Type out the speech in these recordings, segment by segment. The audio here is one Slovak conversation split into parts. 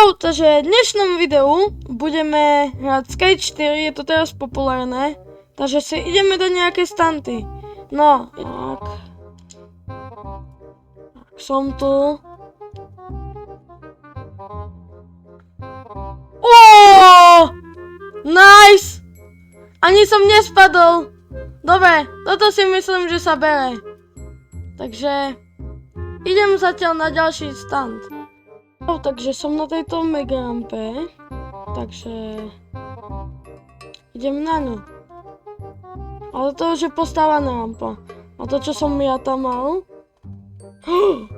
Čau, takže v dnešnom videu budeme hrať Skate 4, je to teraz populárne, takže si ideme dať nejaké stunty. No, tak som tu. Oooo! Nice! Ani som nespadol. Dobre, toto si myslím, že sa bere. Takže idem zatiaľ na ďalší stunt. No, takže som na tejto mega rampe, takže idem na ňu. Ale to už je postávaná rampa. A to, čo som ja tam mal...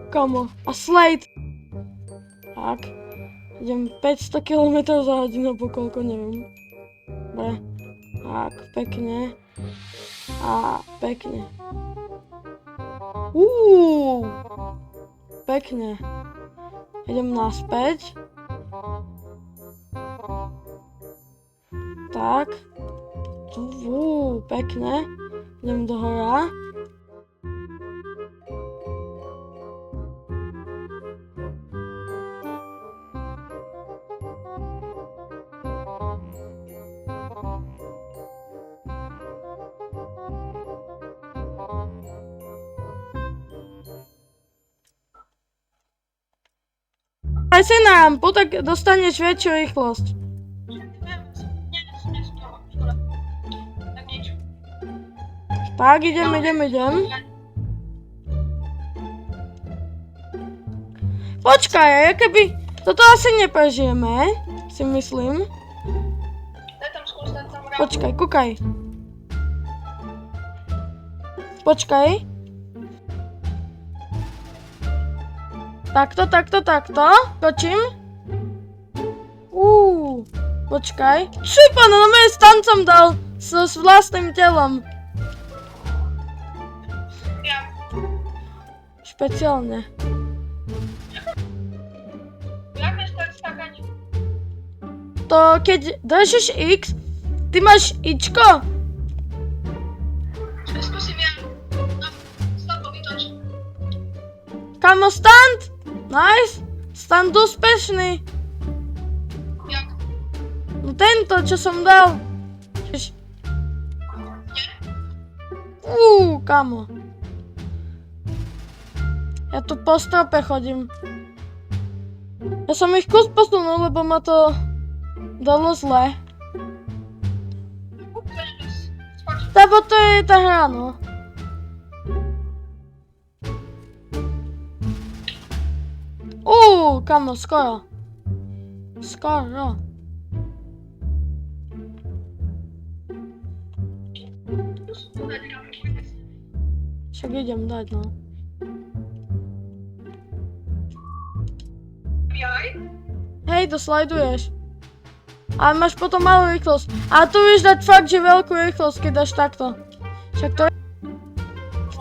Kamo, a slate! Tak, idem 500 km za hodinu, po koľko, neviem. Dobre, tak, pekne. A pekne. Pekne. Idem naspäť. Tak. Pekne. Idem do hora. Aj si na rampu, tak dostaneš väčšiu rýchlosť. Tak, idem. Počkaj, keby... Toto asi neprežijeme, si myslím. Počkaj, kúkaj. Počkaj. Takto. Kočím. Počkaj. Šipana, no mňa stunt som dal s vlastným telom. Špeciálne. Jak vieš tak skákať? To keď držíš X, ty máš Ičko. Skúsim ja. No, stop, vytoč. Kamo, stunt! Nice! Stunt úspešný. Jak? No tento, čo som dal. Kamo. Ja tu po strope chodím. Ja som ich kus posunul, lebo ma to dalo zle. Lebo to je tá hra, no. Kamo, skoro. Však idem dať, no. Hej, to slajduješ. Ale máš potom malú rýchlosť. A tu vieš dať fakt, že veľkú rýchlosť, keď dáš takto. Však to je...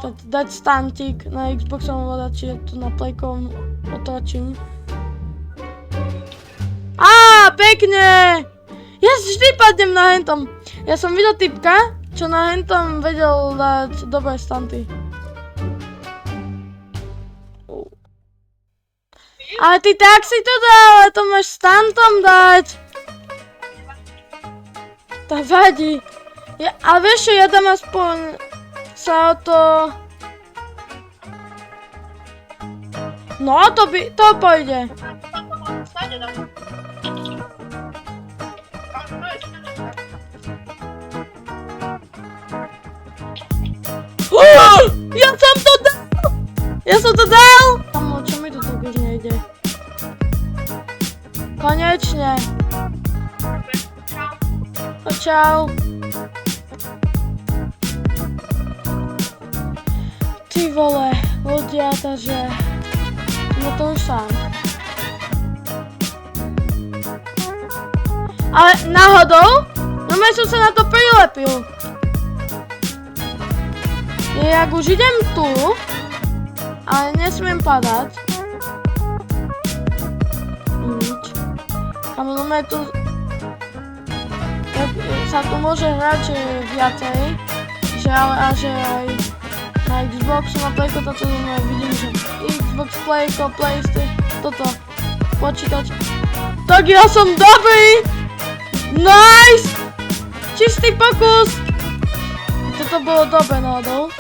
Dať stuntík na Xboxovom ovládači, ja tu na Playkom otočím. Pekne! Ja vždy padnem na hentom. Ja som videl typka, čo na hentom vedel dať dobré stunty. Ale ty tak si to dal, ale to máš stuntom dať. To vadí. A vieš čo, ja dám aspoň sa o to... No, to pôjde. Ja som to dal! Kamo, čo mi to tak už nejde? Konečne. Čau. Ty vole, ľudia, takže... No to už sám. Ale náhodou? No ja som sa na to prilepil. Jak už idem tu, ale nesmiem padať. Nič. Kamo, no tu... Sa tu môže hrať viacej, že aj na Xboxu, na Playko, toto vidím, že Xbox, Playko, PlayStation, toto, počítač. Tak, ja som dobrý! Nice! Čistý pokus! To bolo dobre náhodou.